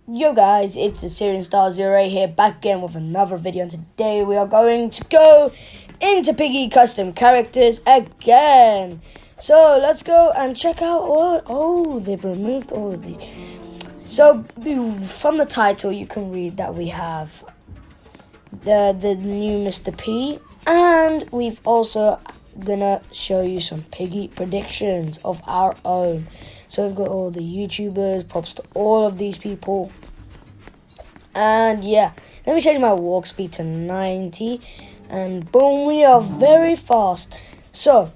Yo guys, it's a Syrian Star 08 here, back again with another video, and today we are going to go into Piggy custom characters again. So let's go and check out they've removed all of these. So from the title you can read that we have the new Mr. P, and we've also gonna show you some Piggy predictions of our own. So we've got all the YouTubers, props to all of these people. And yeah, let me change my walk speed to 90. And boom, we are very fast. So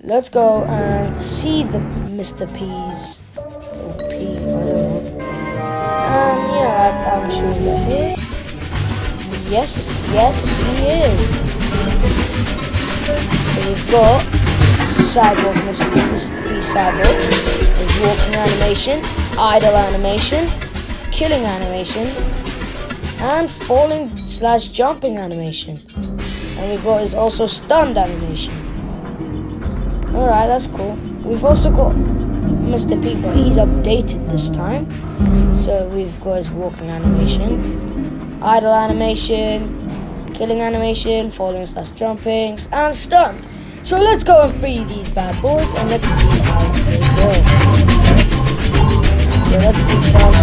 let's go and see the Mr. P's. Or P, I don't know. And yeah, I'm sure they're here. Yes, he is. So we've got Cyborg, Mr. P Cyborg. There's walking animation, idle animation, killing animation, and falling / jumping animation. And we've got is also stunned animation. Alright, that's cool. We've also got Mr. P, but he's updated this time. So we've got his walking animation, idle animation, killing animation, falling / jumping, and stunned. So let's go and free these bad boys and let's see how they go. So let's do first.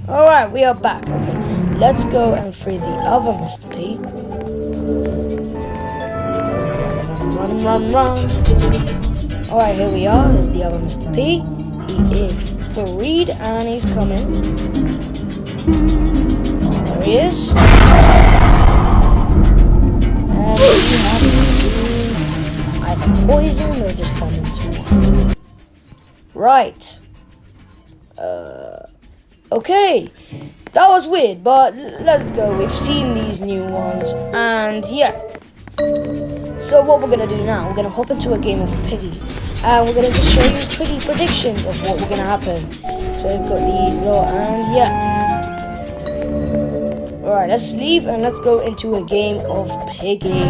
Alright, we are back. Okay, let's go and free the other Mr. P. Run. Alright, here we are. Here's the other Mr. P. He is freed and he's coming. There he is. And we have either poison or just turn into one. Right. Okay. That was weird, but let's go. We've seen these new ones, and yeah. So what we're gonna do now, we're gonna hop into a game of Piggy. And we're going to just show you Piggy predictions of what we're going to happen. So we've got these lot, and yeah. Alright, let's leave and let's go into a game of Piggy.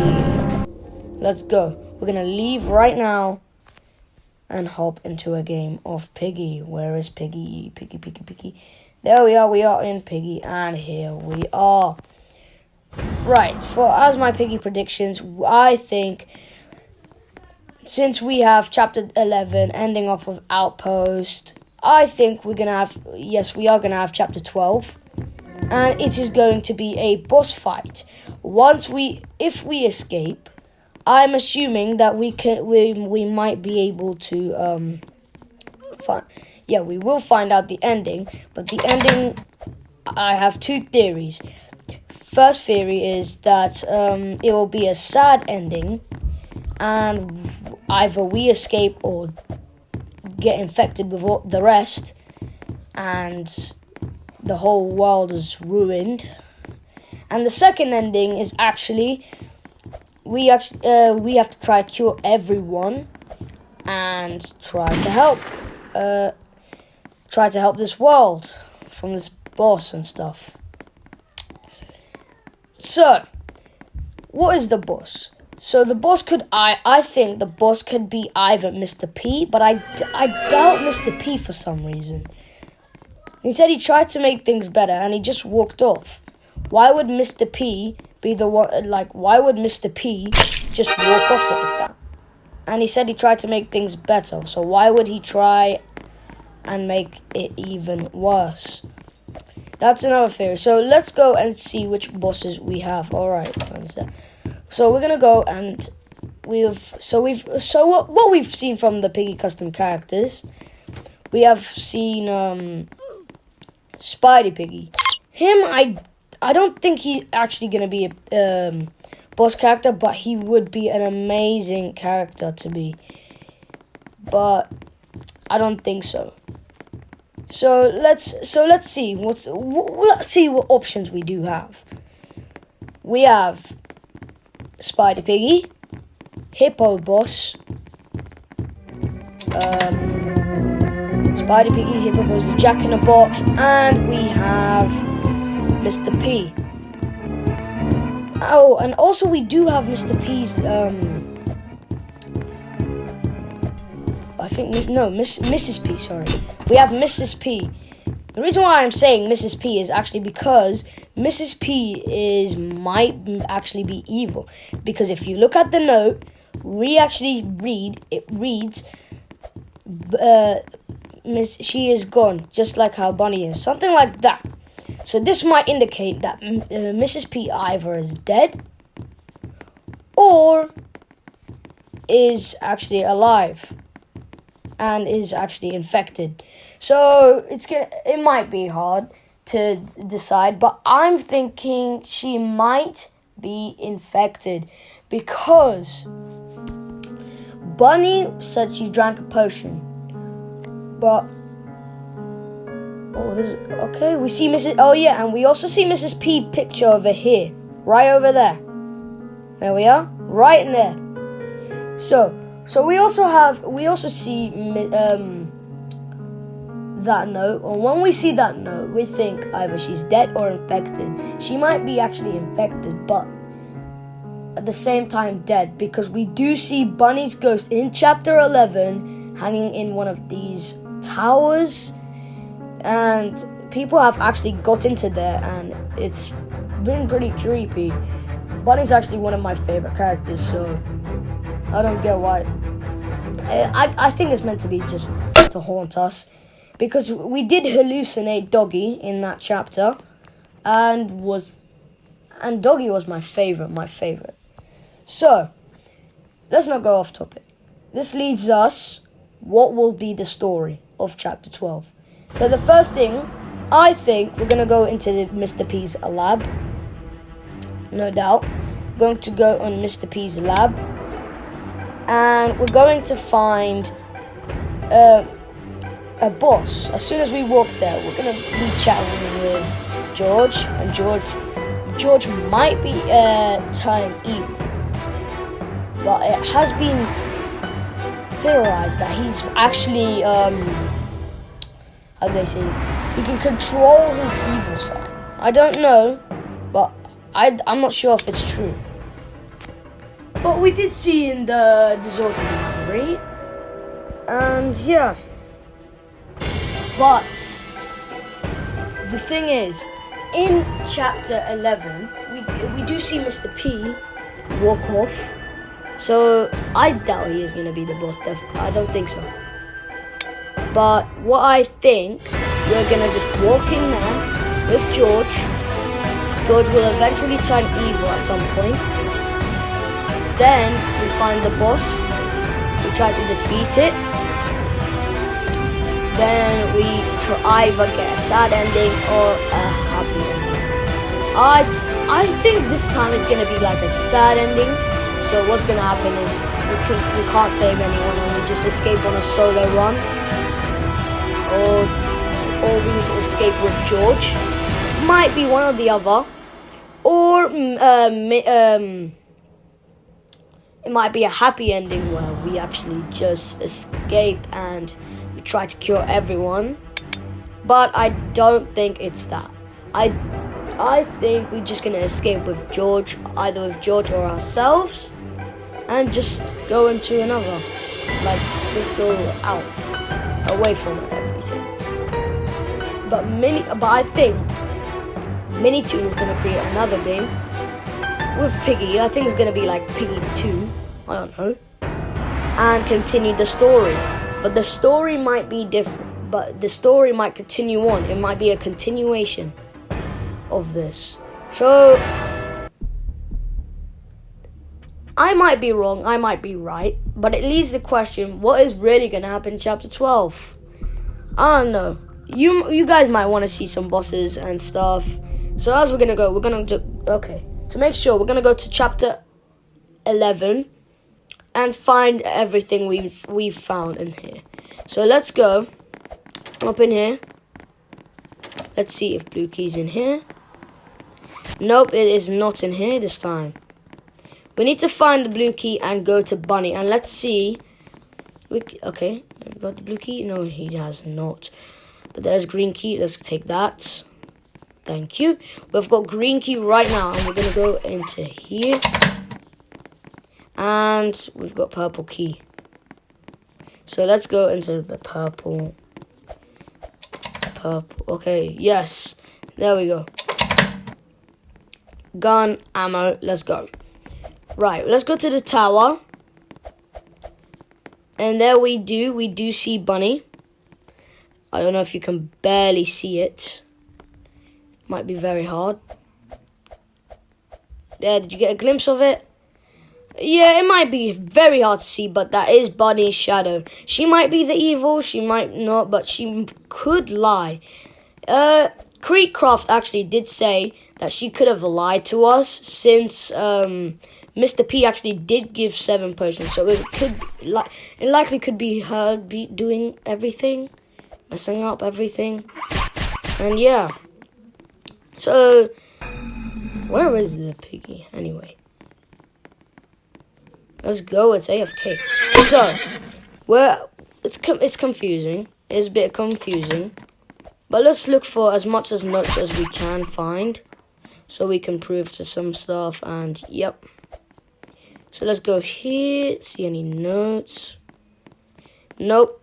Let's go. We're going to leave right now and hop into a game of Piggy. Where is Piggy? Piggy. There we are in Piggy, and here we are. Right, as my Piggy predictions, I think, since we have chapter 11 ending off with Outpost, I think we are gonna have chapter 12, and it is going to be a boss fight. If we escape, I'm assuming that we might be able to we will find out the ending. But the ending, I have two theories. First theory is that it will be a sad ending, and either we escape or get infected with the rest, and the whole world is ruined. And the second ending is actually we have to try to cure everyone and try to help this world from this boss and stuff. So, what is the boss? So the boss I think the boss could be either Mr. P, but I doubt Mr. P for some reason. He said he tried to make things better and he just walked off. Why would Mr. P be the one, why would Mr. P just walk off like that? And he said he tried to make things better, so why would he try and make it even worse? That's another theory. So let's go and see which bosses we have. Alright, so we're gonna go and what we've seen from the Piggy custom characters. We have seen Spidey Piggy. Him, I don't think he's actually gonna be a boss character, but he would be an amazing character to be. But I don't think so. So let's see let's see what options we do have. We have Spidey Piggy, Hippo Boss, Spidey Piggy, Hippo Boss, the Jack in the Box, and we have Mr. P. Oh, and also we do have Mr. P's, I think, Mrs. P, sorry. We have Mrs. P. The reason why I'm saying Mrs. P is actually because Mrs. P might actually be evil. Because if you look at the note, it reads, she is gone, just like how Bunny is. Something like that. So this might indicate that Mrs. P either is dead or is actually alive and is actually infected. So it might be hard to decide, but I'm thinking she might be infected because Bunny said she drank a potion. But okay, we see Mrs. Oh yeah, and we also see Mrs. P picture over here, right over there. There we are, right in there. So we also see that note, or when we see that note, we think either she's dead or infected. She might be actually infected, but at the same time dead, because we do see Bunny's ghost in chapter 11 hanging in one of these towers, and people have actually got into there, and it's been pretty creepy. Bunny's actually one of my favorite characters, so I don't get why. I think it's meant to be just to haunt us, because we did hallucinate Doggy in that chapter, and Doggy was my favorite. So, let's not go off topic. This leads us, what will be the story of chapter 12? So the first thing, I think we're going to go into Mr. P's lab. No doubt. Going to go on Mr. P's lab. And we're going to find a boss. As soon as we walk there, we're going to be chatting with George. And George might be turning evil. But it has been theorized that he's actually, how do they say this? He can control his evil side. I don't know, but I'm not sure if it's true. But we did see in the Disorder Library, and yeah. But the thing is, in chapter 11, we do see Mr. P walk off. So I doubt he is going to be the boss. I don't think so. But what I think, we're going to just walk in there with George. George will eventually turn evil at some point. Then we find the boss. We try to defeat it. Then we either get a sad ending or a happy ending. I think this time it's going to be like a sad ending. So what's going to happen is we can't save anyone and we just escape on a solo run. Or we escape with George. Might be one or the other. Or it might be a happy ending where we actually just escape and we try to cure everyone. But I don't think it's that. I think we're just going to escape with George, either with George or ourselves, and just go into another. Like, just go out, away from everything. But I think Minitoon is going to create another game with Piggy. I think it's going to be like Piggy 2, I don't know, and continue the story. But the story might be different, but the story might continue on. It might be a continuation of this. So I might be wrong, I might be right, but it leaves the question, what is really going to happen in chapter 12? I don't know. You guys might want to see some bosses and stuff. So as we're going to go, to make sure, we're going to go to chapter 11 and find everything we've found in here. So let's go up in here. Let's see if Blue Key's in here. Nope, it is not in here this time. We need to find the blue key and go to Bunny. And let's see. Okay, have you got the blue key? No, he has not. But there's green key. Let's take that. Thank you. We've got green key right now, and we're going to go into here. And we've got purple key. So let's go into the purple. Okay, yes. There we go. Gun, ammo, let's go. Right, let's go to the tower. And there we do see Bunny. I don't know if you can barely see it. Might be very hard. There, did you get a glimpse of it? Yeah, it might be very hard to see, but that is Bunny's shadow. She might be the evil, she might not, but she could lie. Creekcraft actually did say that she could have lied to us, since Mr. P actually did give 7 potions, so it likely could be her doing everything, messing up everything, and yeah. So, where is the Piggy anyway? Let's go. It's AFK. So, it's confusing. It's a bit confusing, but let's look for as much as notes as we can find, so we can prove to some stuff. And yep. So let's go here. See any notes? Nope.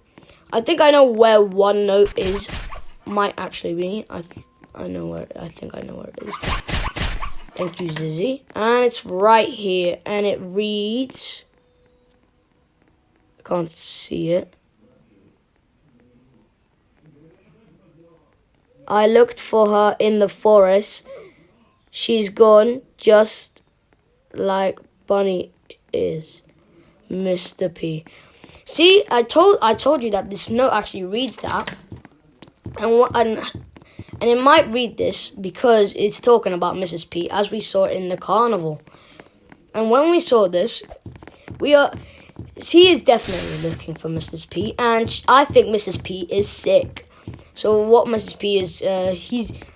I think I know where one note is. Might actually be. I think I know where it is. Thank you, Zizzy. And it's right here. And it reads... I can't see it. I looked for her in the forest. She's gone just like Bunny is. Mr. P. See, I told you that this note actually reads that. And it might read this because it's talking about Mrs. P, as we saw in the carnival. And when we saw this, she is definitely looking for Mrs. P, and I think Mrs. P is sick. So what Mrs. P is,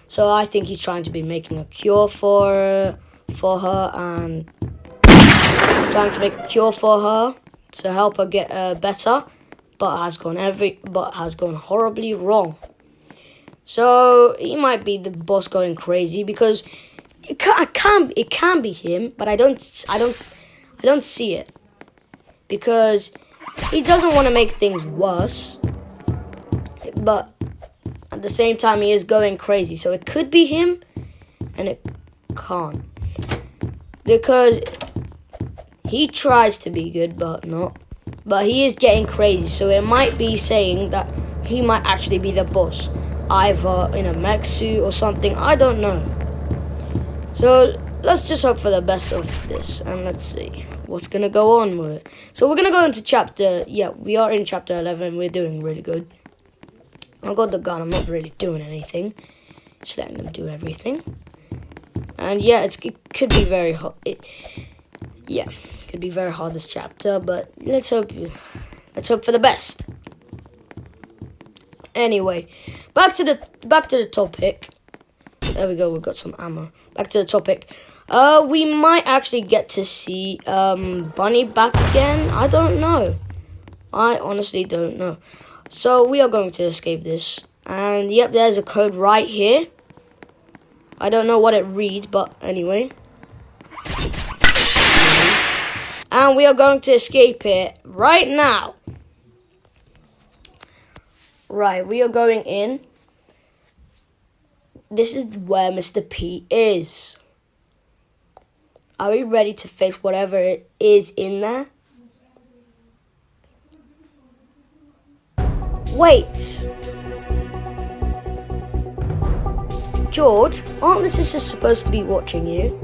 so I think he's trying to be making a cure for her, and trying to make a cure for her to help her get better, but has gone horribly wrong. So he might be the boss going crazy, because it can be him, but I don't see it, because he doesn't want to make things worse, but at the same time he is going crazy. So it could be him, and it can't, because he tries to be good but not. But he is getting crazy, so it might be saying that he might actually be the boss, either in a mech suit or something. I don't know. So let's just hope for the best of this, and let's see what's gonna go on with it. So we're gonna go into chapter. Yeah, we are in chapter 11. We're doing really good. I got the gun. I'm not really doing anything. Just letting them do everything. And yeah, it could be very hard. Could be very hard this chapter, but let's hope for the best. Anyway, back to the topic. There we go. We've got some ammo. Back to the topic. We might actually get to see Bunny back again. I don't know. I honestly don't know. So we are going to escape this. And yep, there's a code right here. I don't know what it reads, but anyway. And we are going to escape it right now. Right, we are going in. This is where Mr. P is. Are we ready to face whatever it is in there? Wait. George, aren't the sisters supposed to be watching you?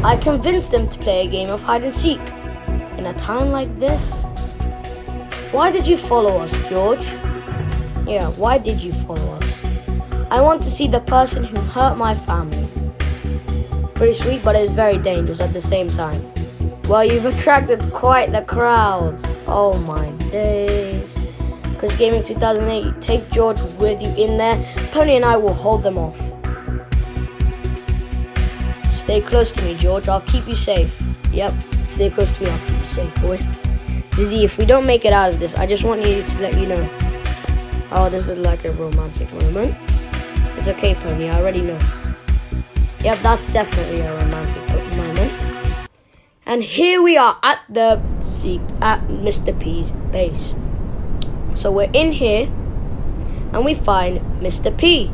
I convinced them to play a game of hide and seek. In a time like this? Why did you follow us, George? Yeah, why did you follow us? I want to see the person who hurt my family. Pretty sweet, but it's very dangerous at the same time. Well, you've attracted quite the crowd. Oh my days. Because Gaming 2008, take George with you in there. Pony and I will hold them off. Stay close to me, George. I'll keep you safe. Yep, stay close to me. I'll keep you safe, boy. Dizzy, if we don't make it out of this, I just want you to let you know. Oh, this is like a romantic moment. It's okay, Pony, I already know. Yep, that's definitely a romantic moment. And here we are at Mr. P's base. So we're in here and we find Mr. P.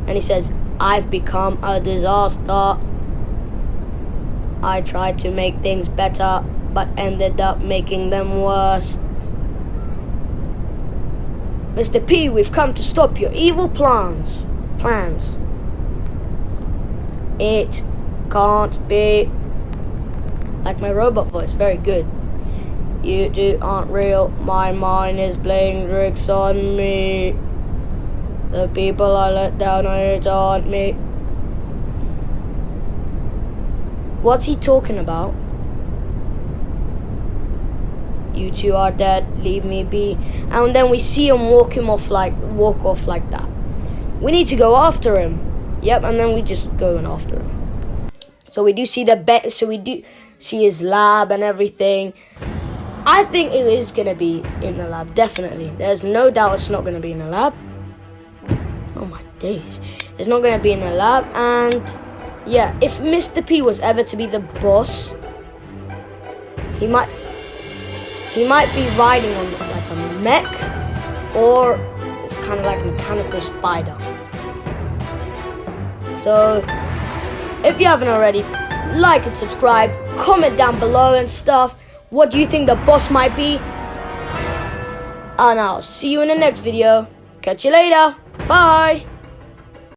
And he says, I've become a disaster. I tried to make things better, but ended up making them worse. Mr. P, we've come to stop your evil plans. It can't be. Like my robot voice, very good. You two aren't real. My mind is playing tricks on me. The people I let down are here to haunt me. What's he talking about? You two are dead. Leave me be. And then we see him walk off like that. We need to go after him. Yep, and then we just go after him. So we do see we do see his lab and everything. I think it is going to be in the lab, definitely. There's no doubt it's not going to be in the lab. Oh my days. It's not going to be in the lab. And yeah, if Mr. P was ever to be the boss, he might be riding on like a mech, or it's kind of like a mechanical spider. So if you haven't already, like and subscribe, comment down below and stuff. What do you think the boss might be? And I'll see you in the next video. Catch you later. Bye.